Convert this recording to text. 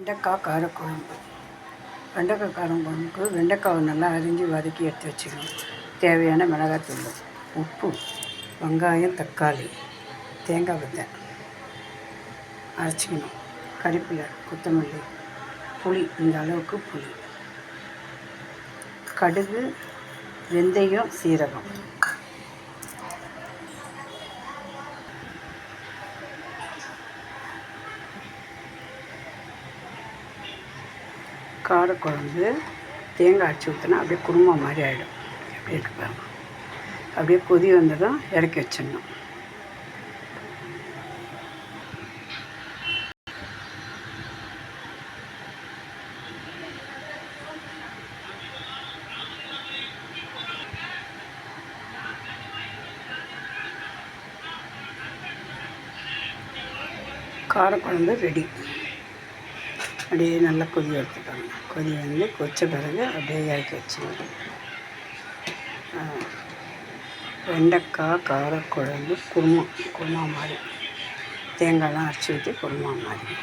வெண்டைக்காய் காரக்குழம்பு. வெண்டைக்காய் காரக்குழம்புக்கு வெண்டைக்காவை நல்லா அரிஞ்சு வதக்கி எடுத்து வச்சுக்கணும். தேவையான மிளகாத்தூள், உப்பு, வெங்காயம், தக்காளி, தேங்காய் பத்தை அரைச்சிக்கணும். கறிவேப்பிலை, கொத்தமல்லி, புளி, இந்த அளவுக்கு புளி, கடுகு, வெந்தயம், சீரகம், காரக்குழம்பு தேங்காய் அரைச்சி ஊற்றினா அப்படியே குருமா மாதிரி ஆகிடும். எப்படி இருக்கு பாருங்க. அப்படியே கொதி வந்ததும் இறக்கி வச்சிடணும். காரக்குழம்பு ரெடி. அப்படியே நல்லா கொதி எடுத்துக்கோங்க. கொதி வந்து கொச்ச பிறகு அப்படியே இறக்கி வச்சுக்கணும். வெண்டைக்காய் காரக்குழம்பு குருமா மாதிரி, தேங்காய்லாம் அரைச்சி ஊற்றி குருமா மாதிரி.